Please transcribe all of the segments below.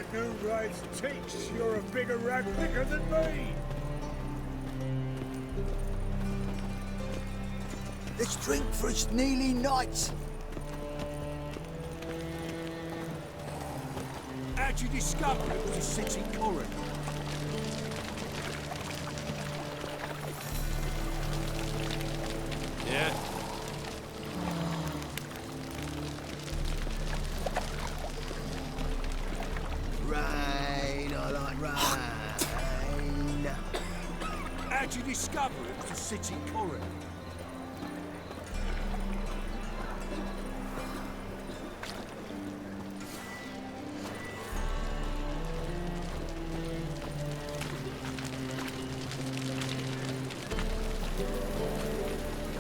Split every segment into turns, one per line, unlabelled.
That new ride's takes. You're a bigger rat picker than me.
Let's drink for its nearly night.
How'd you discover it was a city coroner?
Yeah.
Rain, I like rain.
How'd you discover it was a city coroner?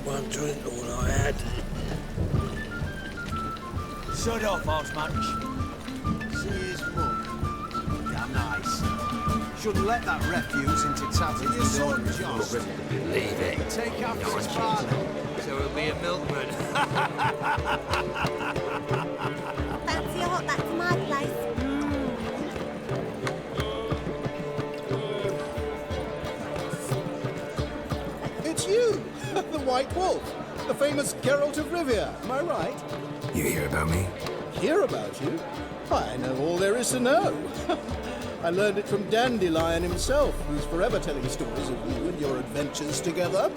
One drink all I had.
Shut off, Osmunch. See his mug. Damn nice. Shouldn't let that refuse into taps with your son, Josh.
Leave it.
Take after his father.
So he'll be a milkman.
Fancy a hot back to my place.
It's you, the White Wolf, the famous Geralt of Rivia. Am I right?
You hear about me?
Hear about you? I know all there is to know. I learned it from Dandelion himself, who's forever telling stories of you and your adventures together,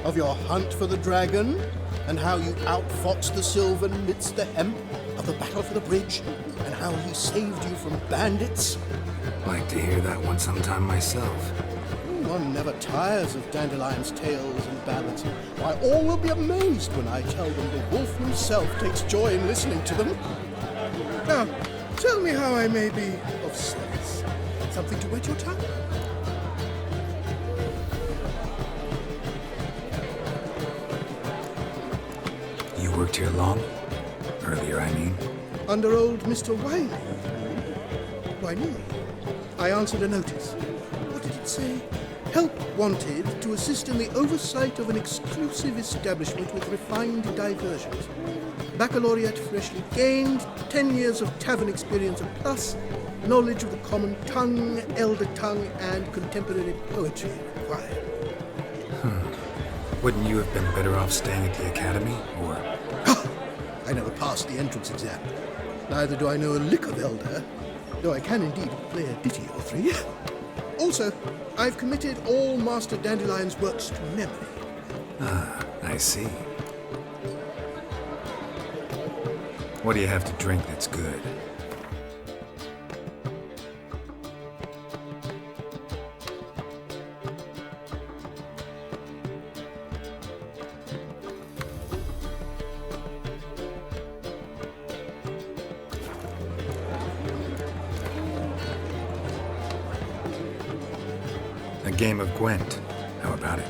of your hunt for the dragon, and how you outfoxed the Sylvan amidst the hemp, of the battle for the bridge, and how he saved you from bandits.
Like to hear that one sometime myself.
One never tires of Dandelion's tales and ballads. Why, all will be amazed when I tell them the wolf himself takes joy in listening to them. Now, tell me how I may be of service. Something to whet your tongue?
You worked here long? Earlier, I mean.
Under old Mr. Wiley. Why, me? I answered a notice. What did it say? Help wanted to assist in the oversight of an exclusive establishment with refined diversions. Baccalaureate freshly gained, 10 years of tavern experience and plus, knowledge of the common tongue, elder tongue, and contemporary poetry required.
Wouldn't you have been better off staying at the academy, or...?
I never passed the entrance exam. Neither do I know a lick of elder, though I can indeed play a ditty or three. Also, I've committed all Master Dandelion's works to memory.
Ah, I see. What do you have to drink that's good? A game of Gwent. How about it?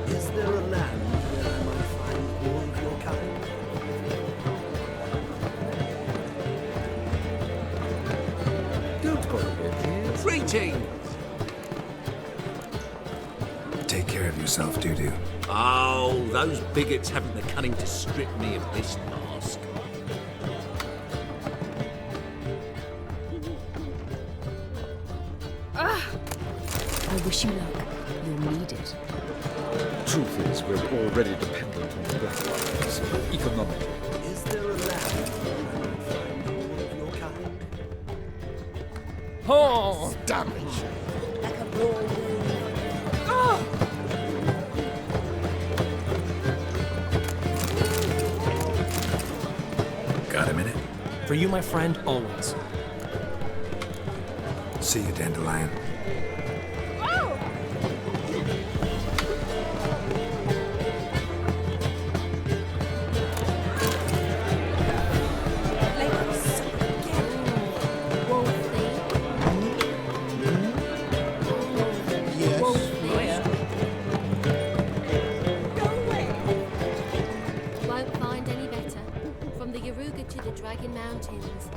Is there a land where I might find more of your kind?
Don't bother me.
Greetings!
Take care of yourself, Doo-Doo.
Oh, those bigots haven't the cunning to strip me of this mask.
I wish you luck. You'll need it.
Truth is, we're already dependent on the Black Lives, economically.
Is there a land where I might find more of your kind?
Oh, damn it!
Like a raw wound.
Got a minute?
For you, my friend, always.
See you, Dandelion.
Won't find any better. From the Yaruga to the Dragon Mountains.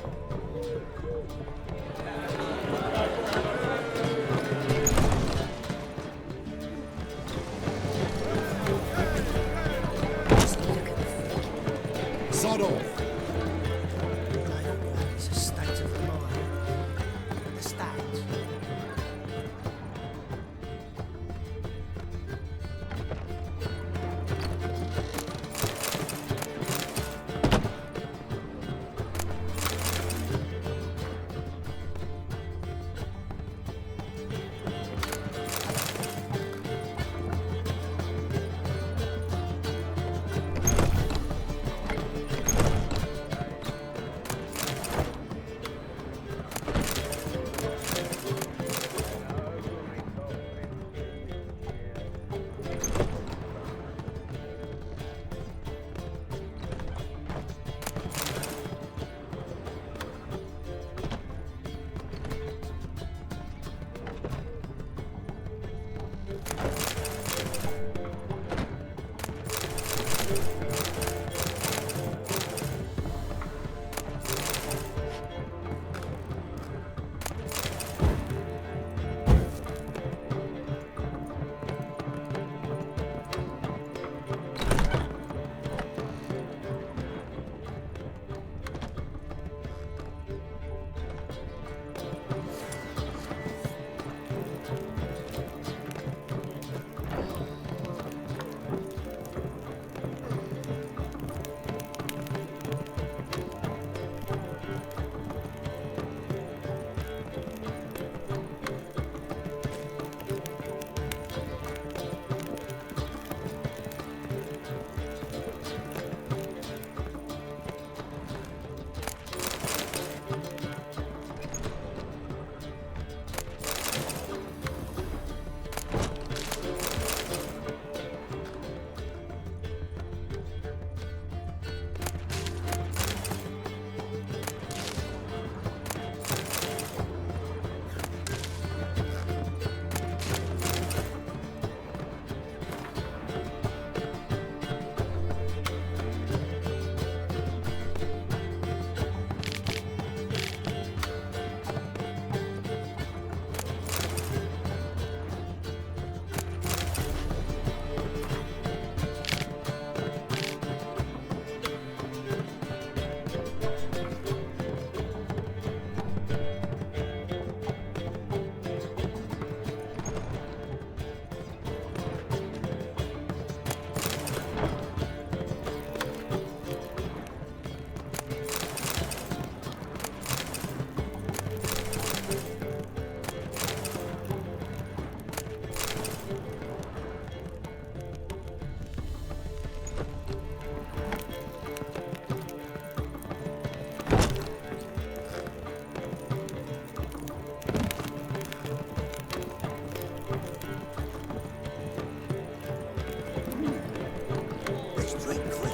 Just look at the freak.
Sod off.
I don't know. It's a state of the mind. The state.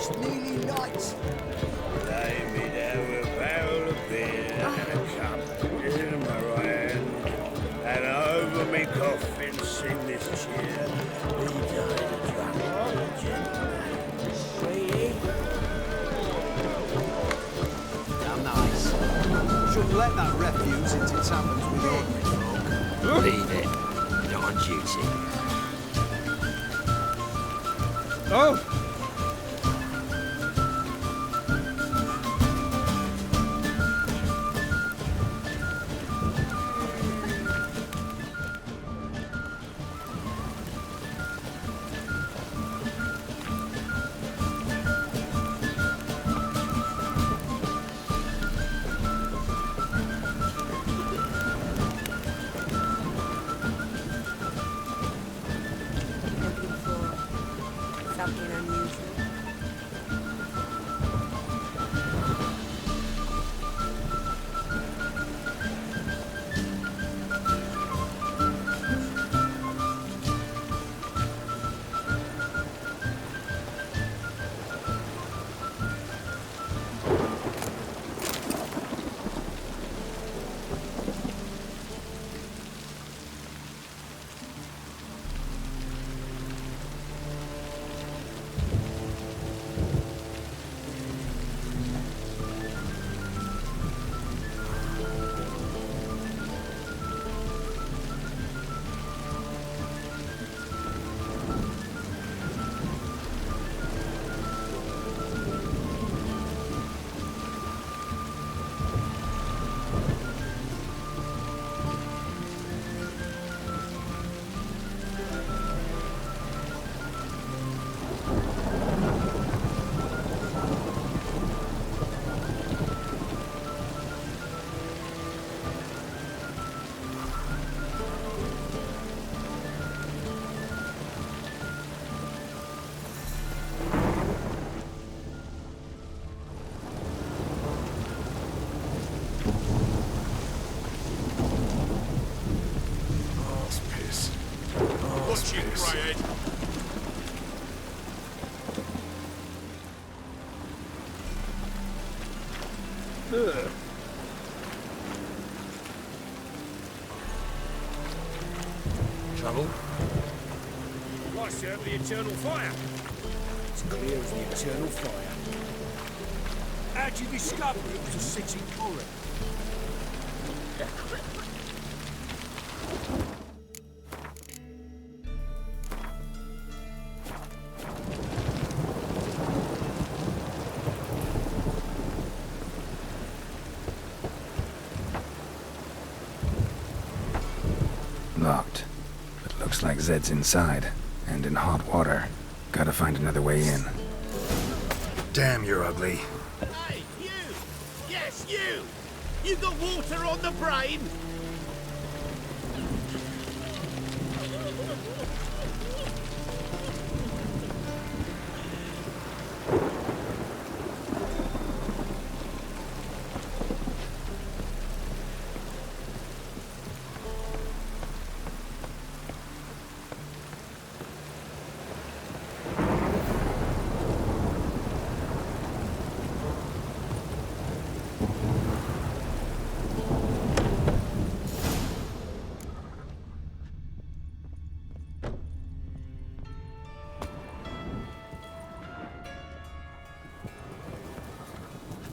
It's nearly night.
Lay me down with a barrel of beer and a cup in my right hand, and over me coffin sing this cheer. He died drunk, gentleman.
Sweetie. Damn nice. Shouldn't let that refuse into taverns with ordinary folk.
Leave it. Not on duty.
Oh!
Looking for something unusual.
Watch it, Greyhead.
Trouble?
Right, sir, the eternal fire.
It's clear as the eternal fire.
How'd you discover it was a city bullet?
Locked. But looks like Zed's inside, and in hot water. Gotta find another way in. Damn, you're ugly.
Hey, you! Yes, you! You got water on the brain?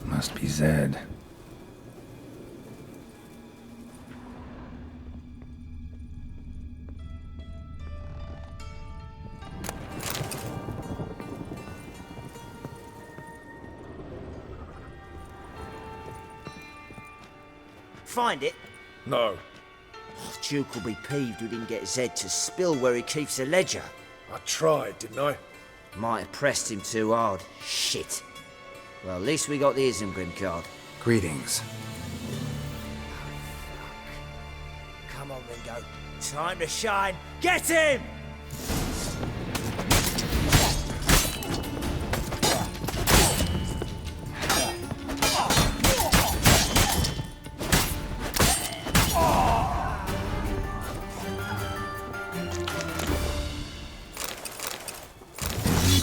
Must be Zed.
Find it?
No.
Duke will be peeved we didn't get Zed to spill where he keeps the ledger.
I tried, didn't I?
Might have pressed him too hard. Shit. Well, at least we got the Isengrim card.
Greetings.
Come on, Ringo. Time to shine. Get him!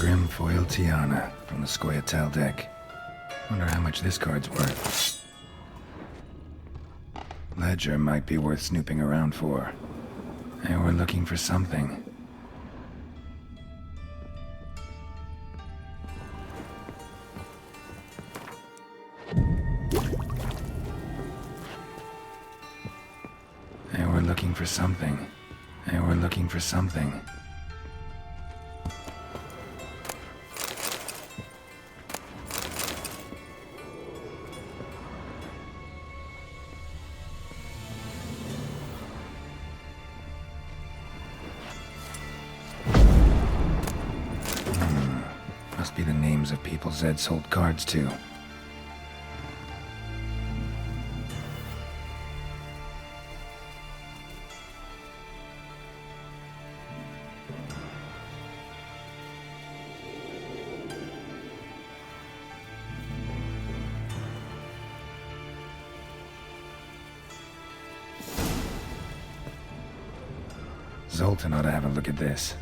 Isengrim Foil Tiana from the Scoia'tael deck. Wonder how much this card's worth. Ledger might be worth snooping around for. They were looking for something. They were looking for something. They were looking for something. Must be the names of people Zed sold cards to. Zoltan ought to have a look at this.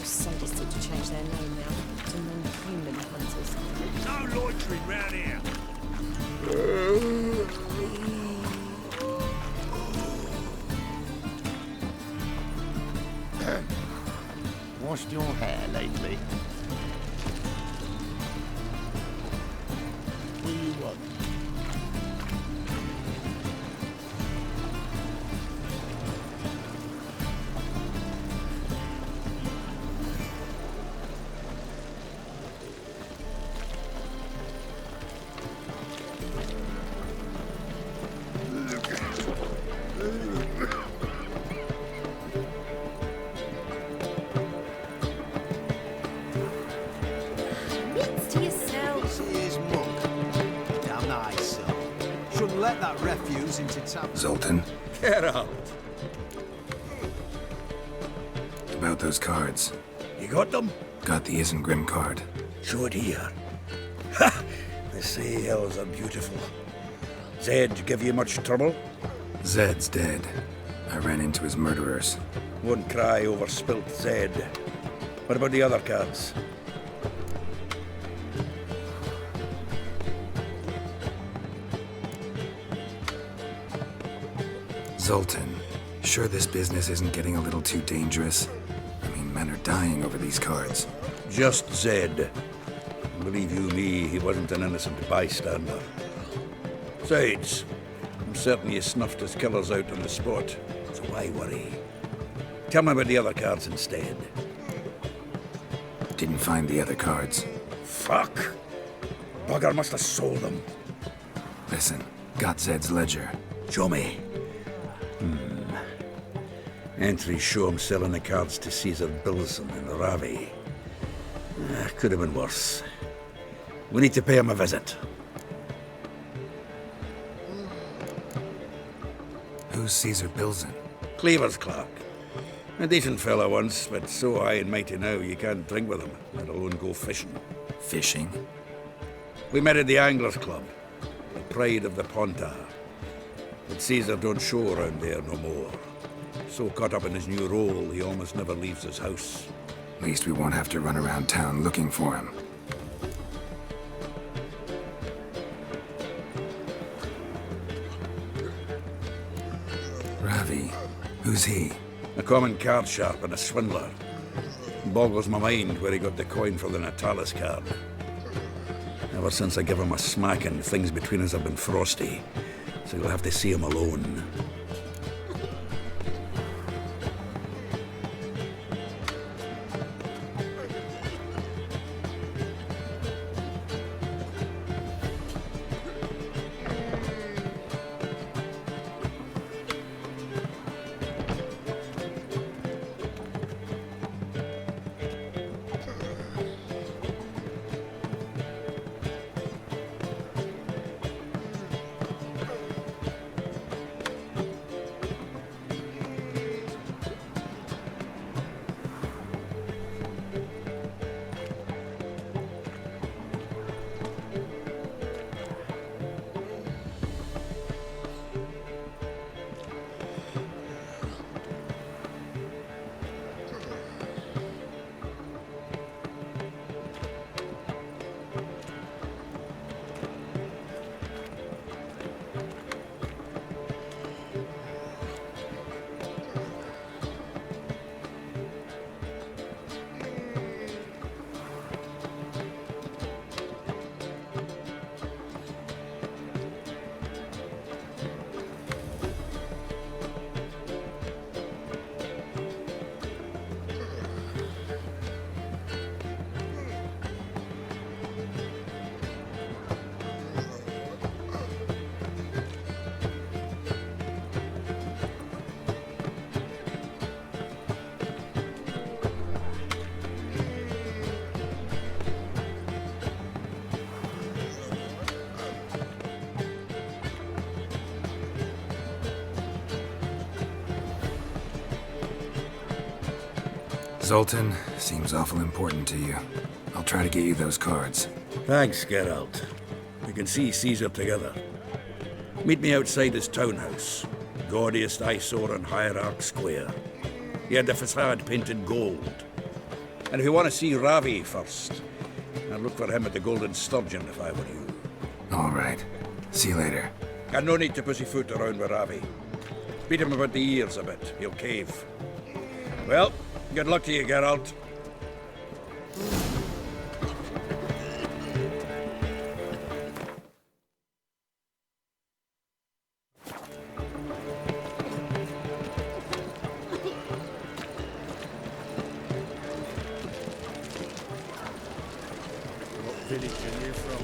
Sadistic to change their name now to non-human hunters.
No loitering round here.
Washed your hair lately? What do you want?
To yourself.
This is muck. Damn nice, son. Shouldn't let that refuse into town.
Zoltan,
Geralt.
about those cards.
You got them?
Got the Isengrim card.
Show it here. Ha! They say elves are beautiful. Zed give you much trouble?
Zed's dead. I ran into his murderers.
Won't cry over spilt Zed. What about the other cards?
Zoltan, sure this business isn't getting a little too dangerous? I mean, men are dying over these cards.
Just Zed. Believe you me, he wasn't an innocent bystander. Besides, I'm certain he snuffed his killers out on the spot, so why worry? Tell me about the other cards instead.
Didn't find the other cards.
Fuck! Bugger must have sold them.
Listen, got Zed's ledger.
Show me. Entries show him selling the cards to Caesar Bilson in Ravi. Could have been worse. We need to pay him a visit.
Who's Caesar Bilson?
Cleaver's clerk. A decent fella once, but so high and mighty now you can't drink with him, let alone go fishing.
Fishing?
We met at the Anglers Club, the pride of the Pontar. But Caesar don't show around there no more. So caught up in his new role, he almost never leaves his house.
At least we won't have to run around town looking for him. Ravi, who's he?
A common card sharp and a swindler. Boggles my mind where he got the coin for the Natalis card. Ever since I gave him a smacking, things between us have been frosty. So you'll have to see him alone.
Zoltan, seems awful important to you. I'll try to get you those cards.
Thanks, Geralt. We can see Caesar together. Meet me outside his townhouse. Gaudiest eyesore on Hierarch Square. He had the facade painted gold. And if you want to see Ravi first, I'd look for him at the Golden Sturgeon if I were you.
All right. See you later.
And no need to pussyfoot around with Ravi. Beat him about the ears a bit. He'll cave. Well, good luck to you, Geralt.
What village are you from?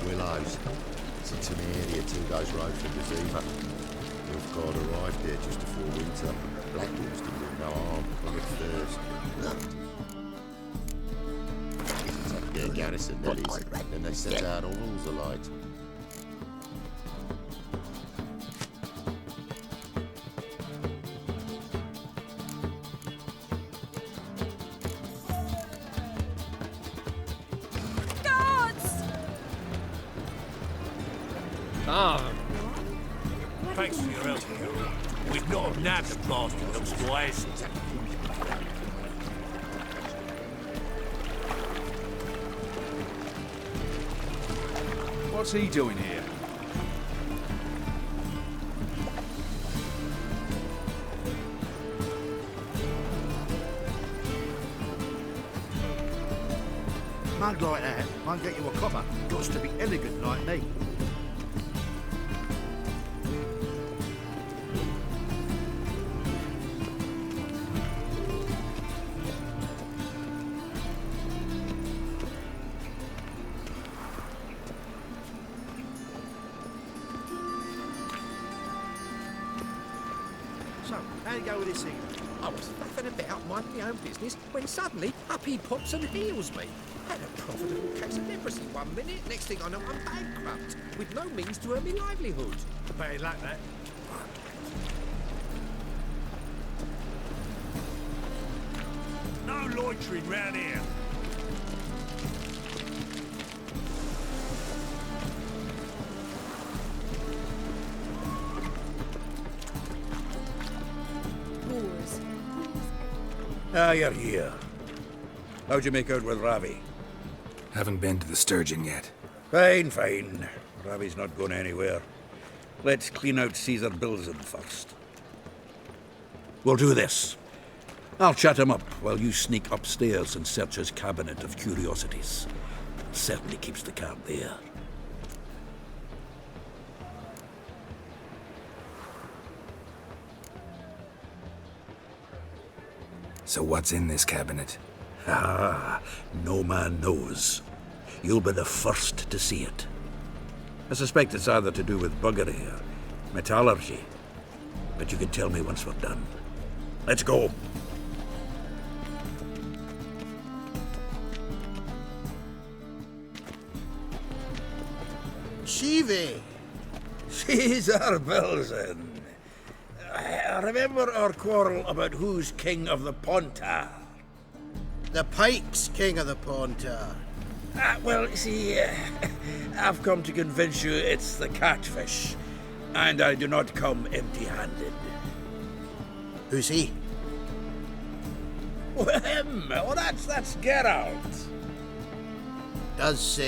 Willows. It's into the area 2 days' road from Gazima. Wolf Guard arrived there just before winter. Black Wolves didn't do no harm, like at first. It's like their garrison, that is. Then they set out all rules alight.
Thanks for your help, Geralt. We'd not have nabbed the bastard otherwise.
What's he doing here?
Mug like that won't get you a copper. Got to be elegant like me. So, how you go with this thing?
I was faffing about minding my own business when suddenly up he pops and heals me. Had a profitable case of leprosy 1 minute, next thing I know I'm bankrupt, with no means to earn my livelihood.
Better like that.
No loitering round here.
Moors.
Ah, you're here. How'd you make out with Ravi?
Haven't been to the Sturgeon yet.
Fine, fine. Ravi's not going anywhere. Let's clean out Caesar Bilzen first. We'll do this. I'll chat him up while you sneak upstairs and search his cabinet of curiosities. Certainly keeps the cart there.
So what's in this cabinet?
Ah, no man knows. You'll be the first to see it. I suspect it's either to do with buggery or metallurgy. But you can tell me once we're done. Let's go.
Chivay.
Caesar Bilzen. I remember our quarrel about who's king of the Pontar.
The Pike's king of the Pontar.
Well, see, I've come to convince you it's the catfish, and I do not come empty-handed.
Who's he?
Well, him. Oh, that's Geralt.
Does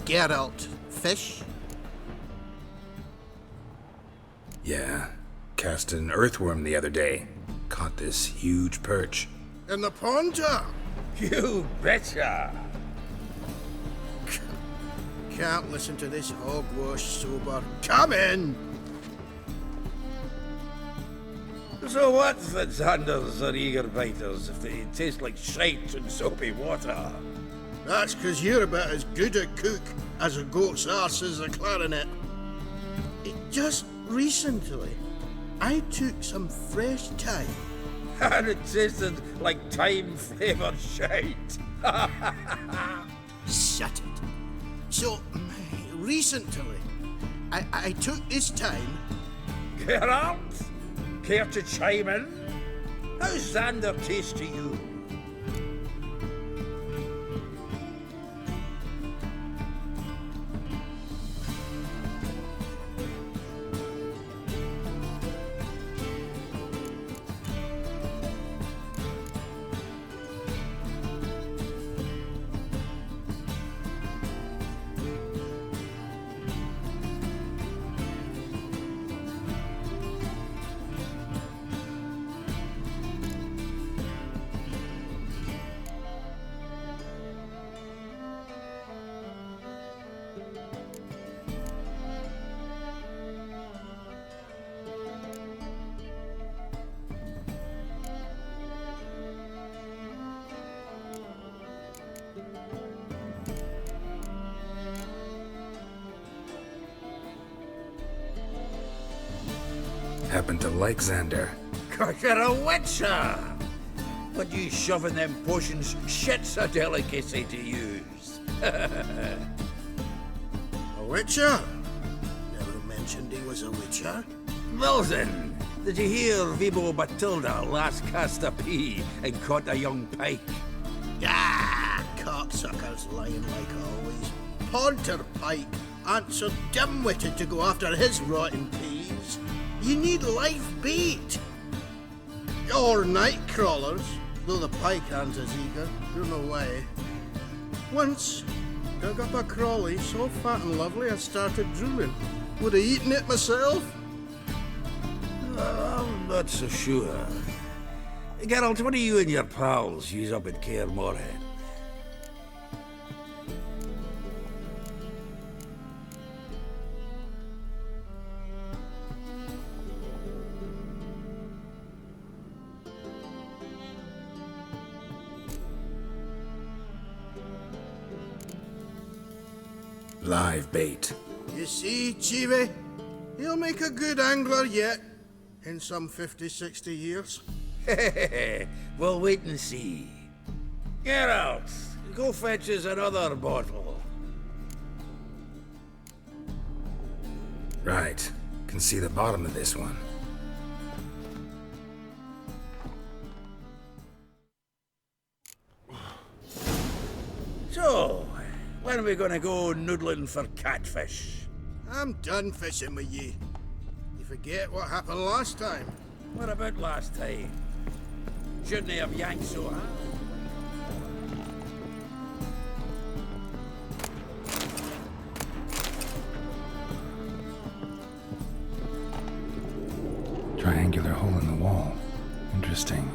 Geralt fish?
Yeah. Cast an earthworm the other day. Caught this huge perch.
In the Pontar?
You betcha.
Can't listen to this hogwash sober. Come in!
So what's the Xanders or eager biters if they taste like shite and soapy water?
That's 'cause you're about as good a cook as a goat's arse is a clarinet. Just recently, I took some fresh thyme.
And it tasted like thyme-flavoured shite.
Shut it. So, recently, I took this thyme.
Geralt? Care to chime in? How's Xander taste to you?
Happen to like Xander.
'Cause you're a witcher! But you shoving them potions, shit's a delicacy to use.
A witcher? Never mentioned he was a witcher.
Well then, did you hear Vibo Batilda last cast a pea and caught a young pike?
Ah, cocksuckers lying like always. Ponter Pike aren't so dim-witted to go after his rotten peas. You need live bait. Or night crawlers, though the pike aren't as eager. You're no way. Once, dug up a crawly so fat and lovely I started drooling. Would have eaten it myself.
I'm not so sure. Geralt, what do you and your pals use up at Kaer Morhen?
Live bait.
You see, Chivay? He'll make a good angler yet. In some 50, 60 years.
We'll wait and see. Geralt, go fetch us another bottle.
Right. Can see the bottom of this one.
So, when are we gonna go noodling for catfish?
I'm done fishing with ye. You forget what happened last time.
What about last time? Shouldn't he have yanked so hard?
Triangular hole in the wall. Interesting.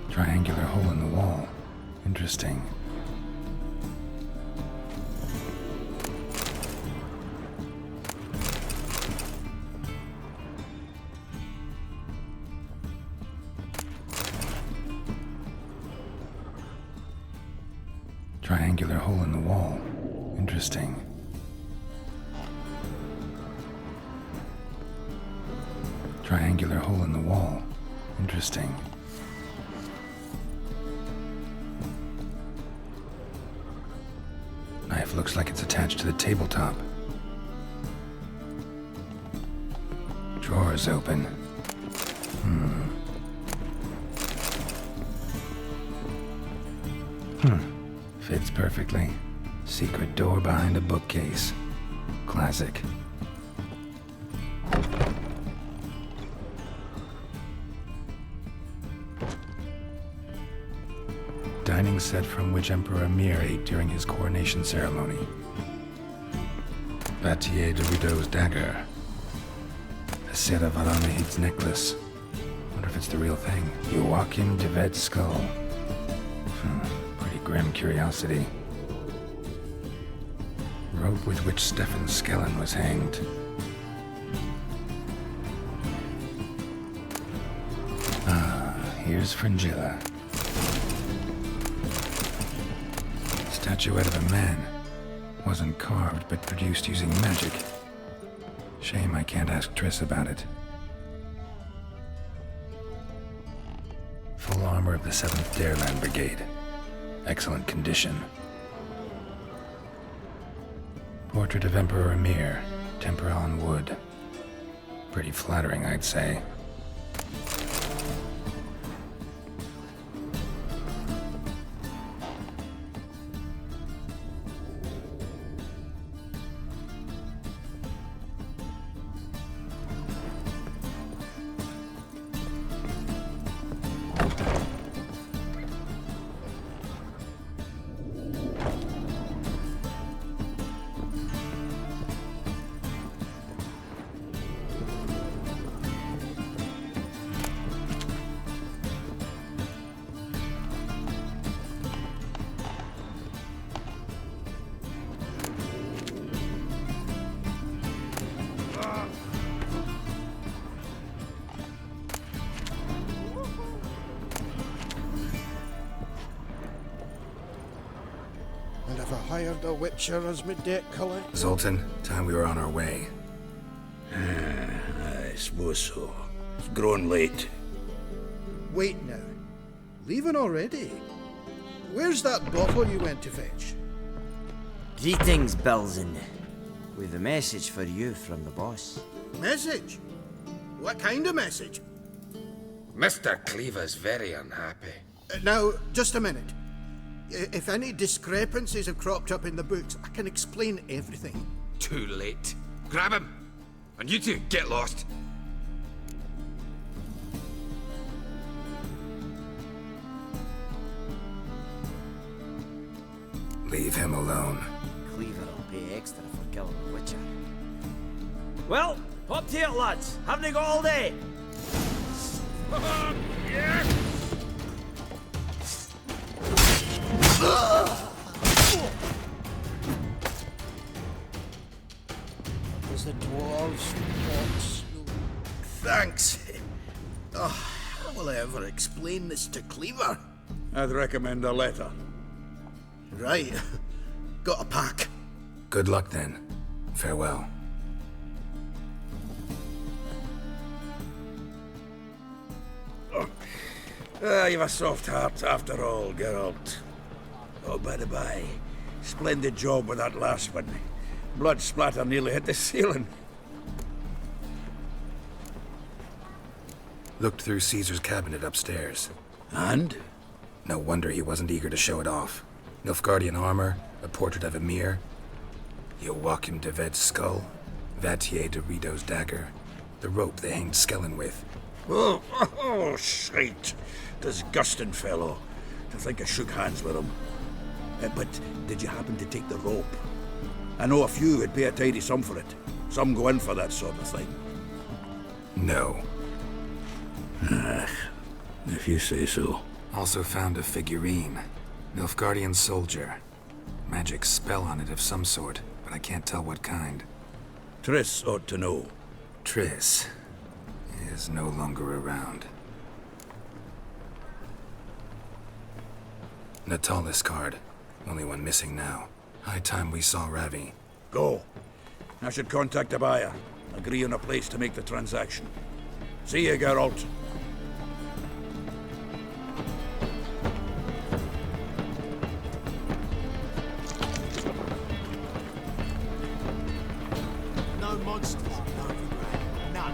Triangular hole in the wall. Interesting. Triangular hole in the wall. Interesting. Triangular hole in the wall. Interesting. Knife looks like it's attached to the tabletop. Drawer's open. Fits perfectly. Secret door behind a bookcase. Classic. Dining set from which Emperor Mir ate during his coronation ceremony. Batier de Rideau's dagger. A set of Aranahid's necklace. Wonder if it's the real thing. Joachim de Ved's skull. Pretty grim curiosity. Rope with which Stefan Skellen was hanged. Here's Fringilla. Statuette of a man. Wasn't carved, but produced using magic. Shame I can't ask Triss about it. Full armor of the 7th Dareland Brigade. Excellent condition. Portrait of Emperor Emir. Tempera on wood. Pretty flattering, I'd say.
hired a witcher as my debt collector.
Zoltan, time we were on our way.
I suppose so. It's grown late.
Wait now. Leaving already? Where's that bottle you went to fetch?
Greetings, Belzen. We've a message for you from the boss.
Message? What kind of message?
Mr. Cleaver's very unhappy.
Now, just a minute. If any discrepancies have cropped up in the books, I can explain everything.
Too late. Grab him! And you two, get lost.
Leave him alone.
Cleaver will pay extra for killing the Witcher.
Well, up to it, lads. Haven't they got all day?
Was the dwarves box? Thanks. Oh, how will I ever explain this to Cleaver?
I'd recommend a letter.
Right. Got a pack.
Good luck then. Farewell.
You've a soft heart after all, Geralt. Oh, by the by, splendid job with that last one. Blood splatter nearly hit the ceiling.
Looked through Caesar's cabinet upstairs.
And?
No wonder he wasn't eager to show it off. Nilfgaardian armor, a portrait of Emir, Joachim de Ved's skull, Vatier de Rideau's dagger, the rope they hanged Skellen with.
Oh, shite. Disgusting fellow. To think I shook hands with him. But did you happen to take the rope? I know a few would pay a tidy sum for it. Some go in for that sort of thing.
No.
If you say so.
Also found a figurine. Nilfgaardian soldier. Magic spell on it of some sort, but I can't tell what kind.
Triss ought to know.
Triss is no longer around. Natalis card. Only one missing now. High time we saw Ravi.
Go. I should contact the buyer. Agree on a place to make the transaction. See you, Geralt.
No monsters in Novigrad. None.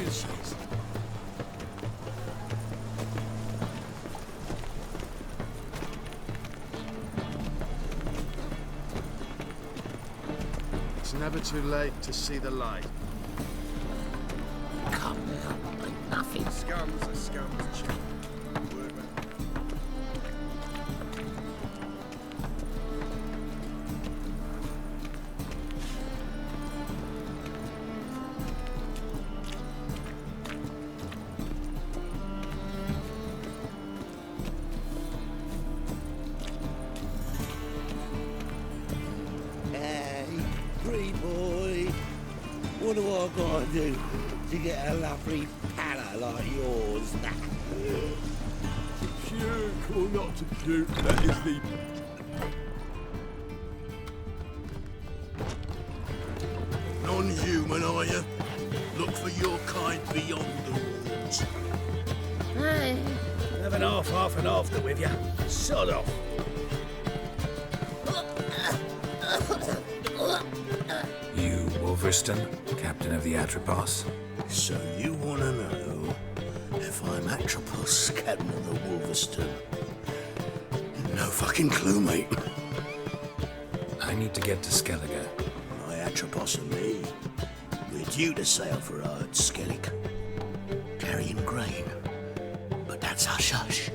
inches.
It's never too late to see the light.
Come out and nothing.
Scum's a scum's chap. Word round.
Hey, pretty boy. What do I gotta do to get a lovely pala like yours?
Puke or not to puke, that is the...
Non-human, are you? Look for your kind beyond the walls.
Hey. Have an half and after with you. Sod off.
You, Wolverston, captain of the Atropos?
So you want to know if I'm Atropos, captain of the Wolverston? No fucking clue, mate.
I need to get to Skellige.
My Atropos and me, we're due to sail for Ard Skellig, carrying grain. But that's hush-hush.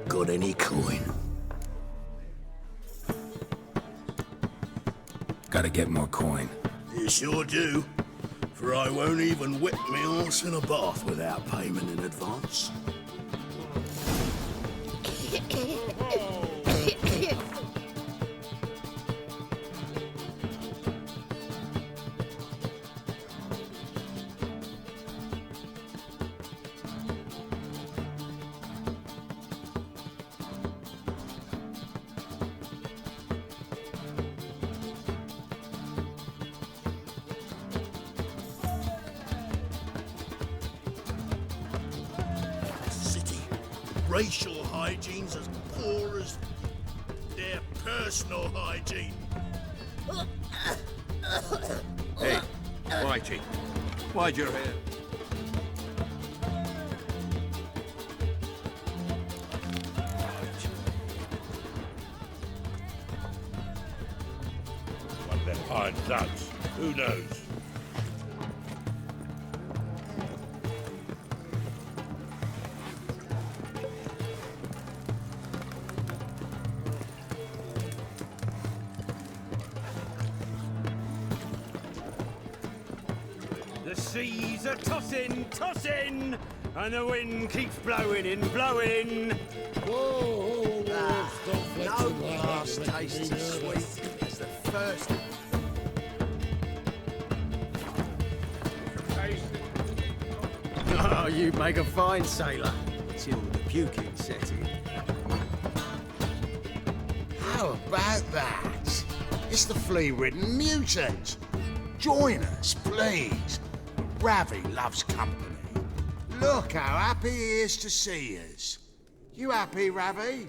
Got any coin?
Gotta get more coin.
You sure do. For I won't even whip me horse in a bath without payment in advance. Racial hygiene's as poor as their personal hygiene.
Hey, Whitey, why'd your hair?
What them hind thugs? Who knows?
The seas are tossing, tossing, and the wind keeps blowing and blowing.
Whoa, stop
No glass tastes as sweet as the first. Oh, you make a fine sailor. Till the puking set in.
How about that? It's the flea-ridden mutant. Join us, please. Ravi loves company. Look how happy he is to see us. You happy, Ravi?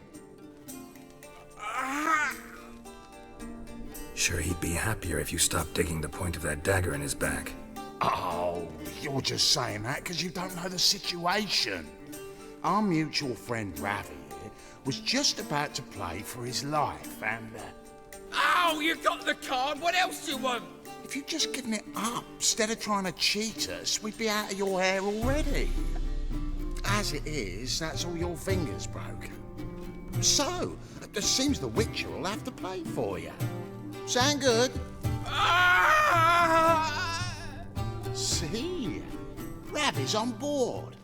Sure, he'd be happier if you stopped digging the point of that dagger in his back.
Oh, you're just saying that because you don't know the situation. Our mutual friend Ravi here was just about to play for his life and...
Oh, you got the card. What else do you want?
If you'd just given it up, instead of trying to cheat us, we'd be out of your hair already. As it is, that's all your fingers broken. So, it seems the Witcher will have to pay for you. Sound good? See? Ravi's on board.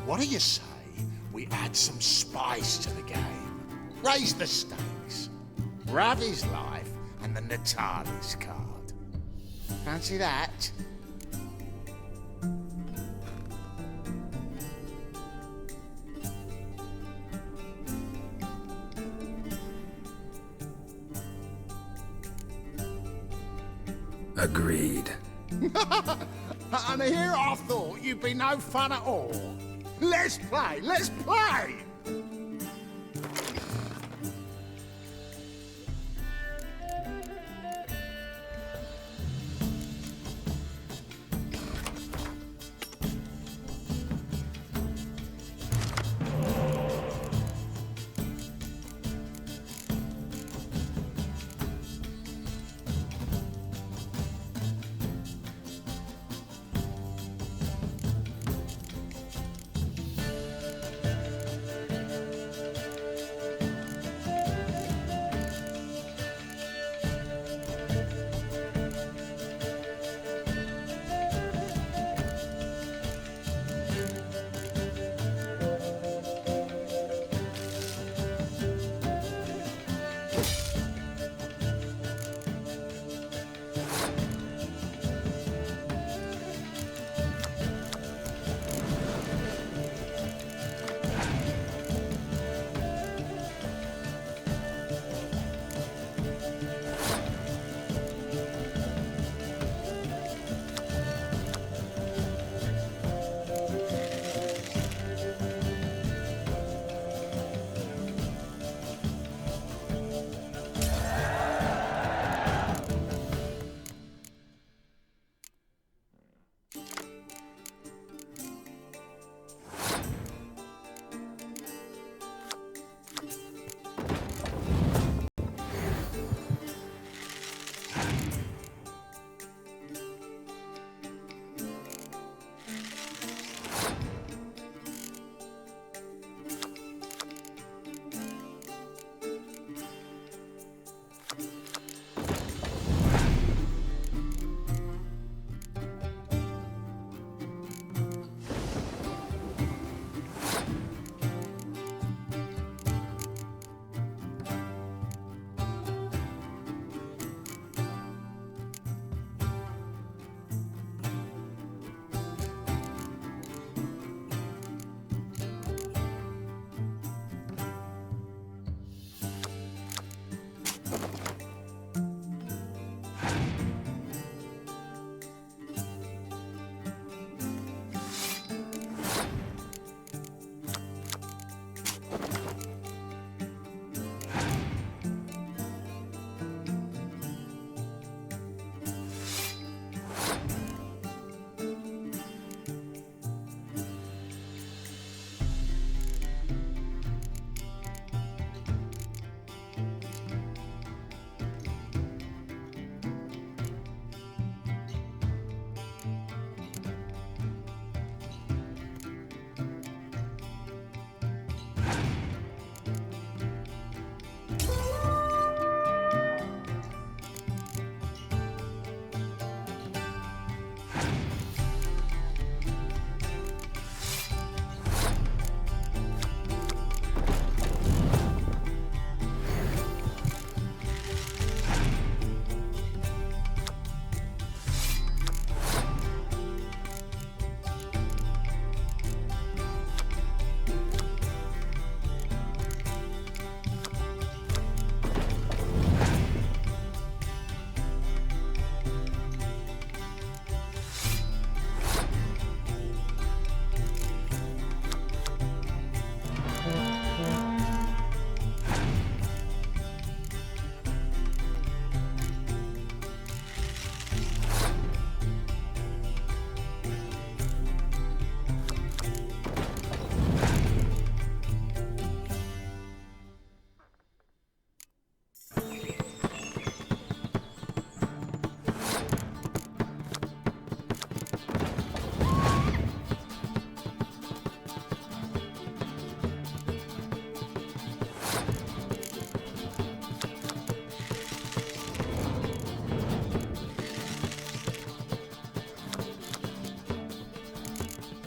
What do you say we add some spice to the game? Raise the stakes. Ravi's life and the Natalis card. Fancy that?
Agreed.
And here I thought you'd be no fun at all. Let's play, let's play!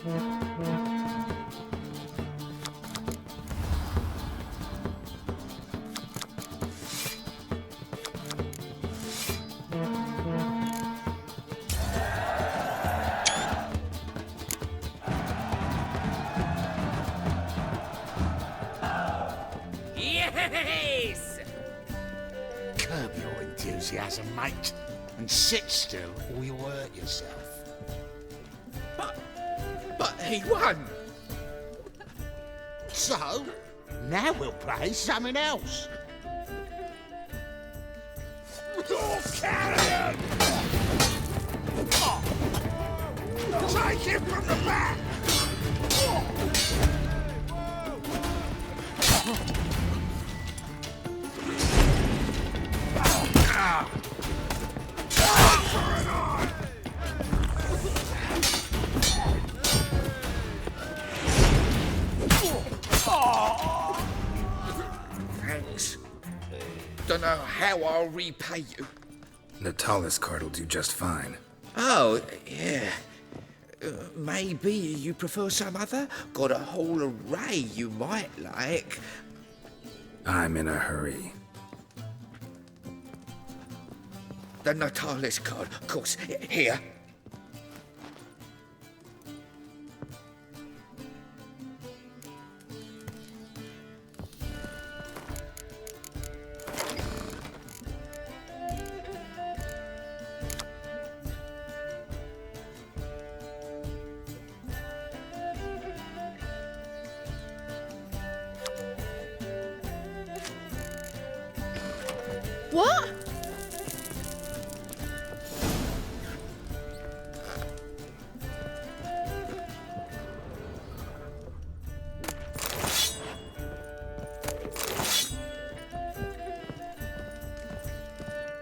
Yes!
Curb your enthusiasm, mate, and sit still or you'll hurt yourself.
But he won!
So, now we'll play something else.
Carry him! Take him from the back!
Thanks. Don't know how I'll repay you.
The tallest card will do just fine.
Oh, yeah. Maybe you prefer some other? Got a whole array you might like.
I'm in a hurry.
The Natalis card, of course. Here.
What?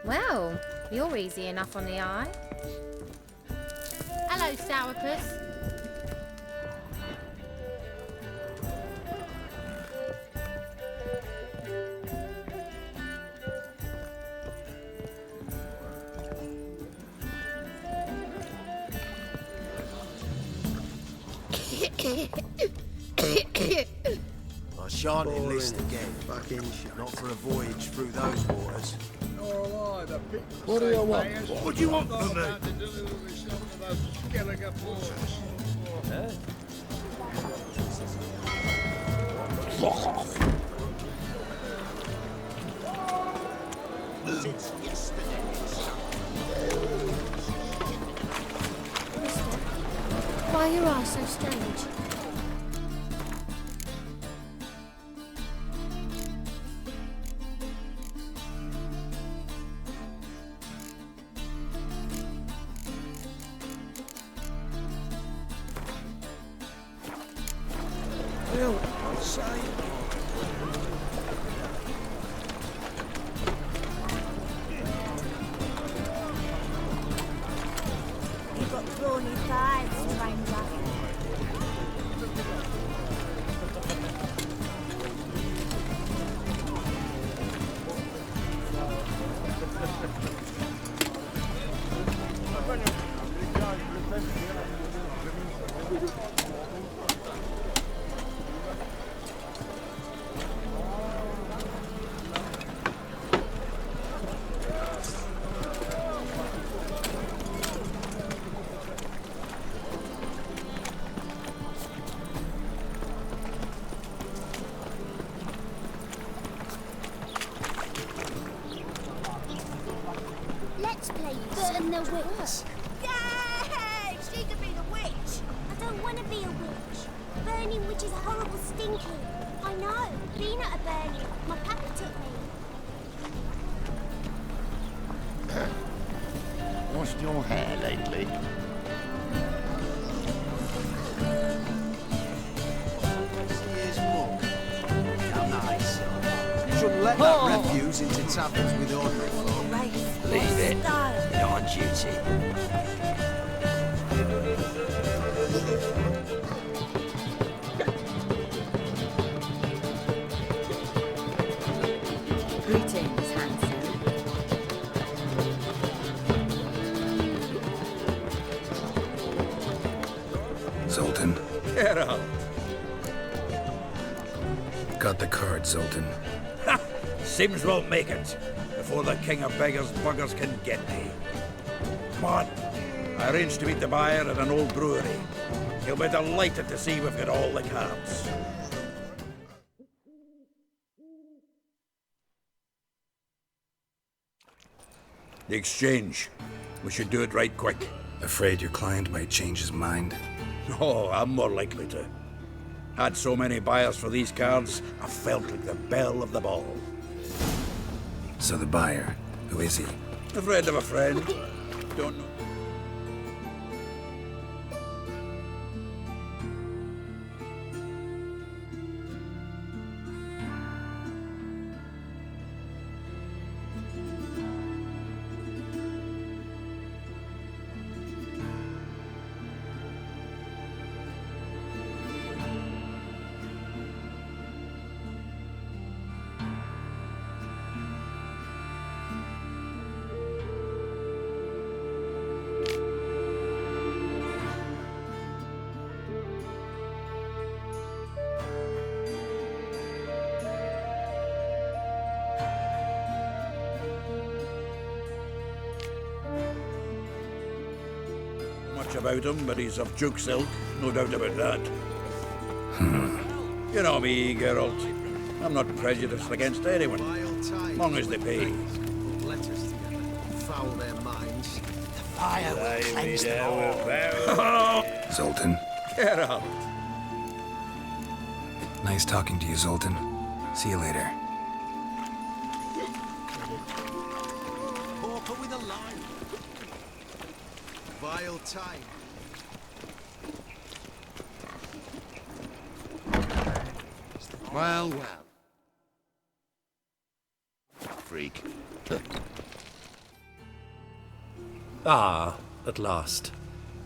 Well, you're easy enough on the eye. Hello, Sourpuss.
I shan't enlist again. Not for a voyage through those waters.
What do you want?
What do you want from me?
Since yesterday.
Why are your eyes so strange?
Well, I'll say.
You've got brawny thighs, stranger.
Let's play Burn the Witch.
Yay! She could be the witch.
I don't want to be a witch. Burning witches are horrible stinking. I know. Been at a burning. My papa took me.
Washed your hair lately?
Here's Mook. How nice. Shouldn't let that refuse into taverns with ordinary folk.
Leave it. You're on duty.
Greetings, handsome.
Zoltan.
Geralt.
Got the card, Zoltan.
Ha! Sims won't make it before the king of beggars buggers can get me. Come on. I arranged to meet the buyer at an old brewery. He'll be delighted to see we've got all the cards. The exchange. We should do it right quick.
Afraid your client might change his mind?
Oh, I'm more likely to. Had so many buyers for these cards, I felt like the belle of the ball.
So the buyer, who is he?
A friend of a friend. Don't know. About him, but he's of Duke silk, no doubt about that. You know me, Geralt. I'm not prejudiced against anyone, long as they pay.
Letters together, foul their minds.
The fire will cleanse them all.
Zoltan.
Geralt.
Nice talking to you, Zoltan. See you later.
Pauper with a line. Vile time.
Well. Freak.
Ah, at last.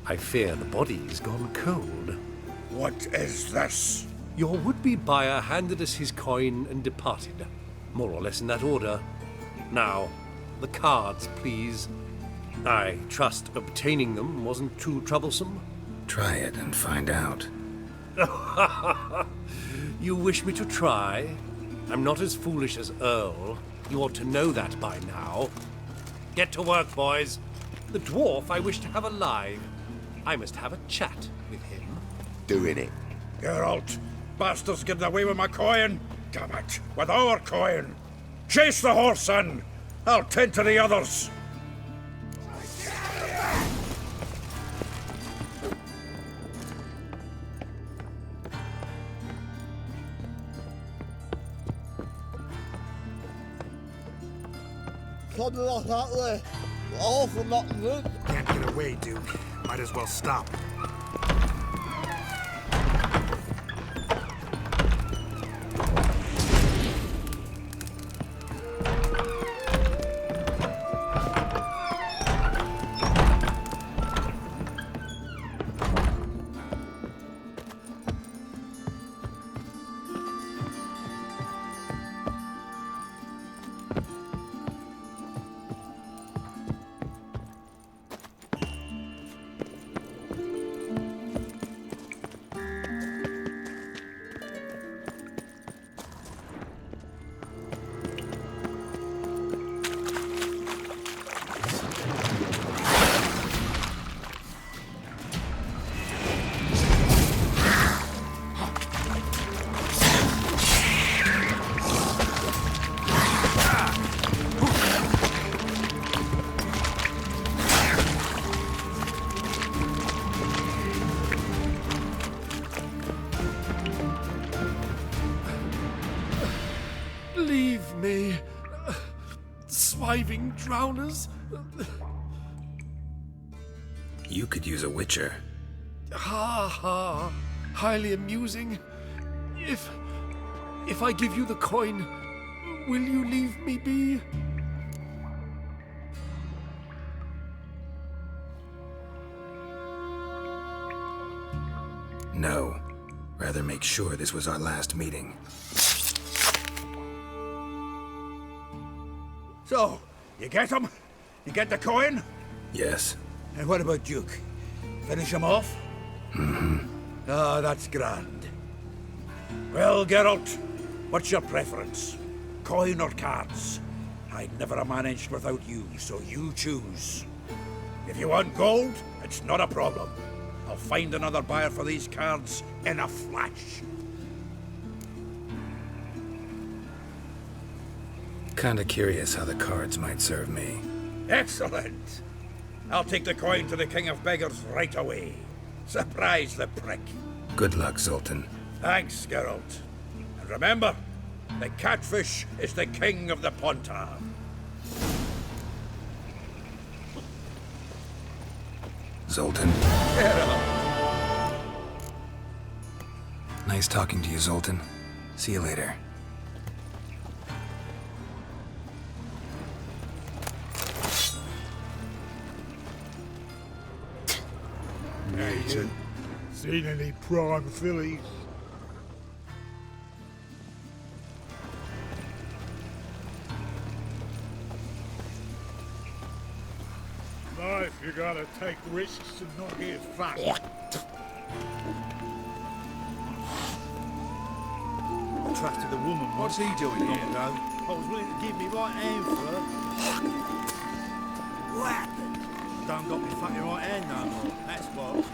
I fear the body's gone cold.
What is this?
Your would-be buyer handed us his coin and departed. More or less in that order. Now, the cards, please. I trust obtaining them wasn't too troublesome?
Try it and find out.
You wish me to try? I'm not as foolish as Earl. You ought to know that by now. Get to work, boys. The dwarf I wish to have alive. I must have a chat with him.
Doing it.
Geralt, bastards getting away with my coin. Damn it, with our coin. Chase the horse, son. I'll tend to the others.
Something like that way. All for nothing good.
Can't get away, Duke. Might as well stop.
Leave me. Swiving drowners.
You could use a witcher.
Ha ha. Highly amusing. If I give you the coin, will you leave me be?
No. Rather make sure this was our last meeting.
So, you get him? You get the coin?
Yes.
And what about Duke? Finish him off?
Mm-hmm.
Ah, that's grand. Well, Geralt, what's your preference? Coin or cards? I'd never have managed without you, so you choose. If you want gold, it's not a problem. I'll find another buyer for these cards in a flash.
Kinda curious how the cards might serve me.
Excellent. I'll take the coin to the King of Beggars right away. Surprise the prick.
Good luck, Zoltan.
Thanks, Geralt. And remember, the catfish is the king of the Pontar.
Zoltan.
Geralt.
Nice talking to you, Zoltan. See you later.
Nathan, seen any prime fillies? Life, you gotta take risks and not get fucked.
I trusted the woman. What's he doing here? I was willing to give me right hand for her. What happened? Don't got me fucking right hand no more. That's what.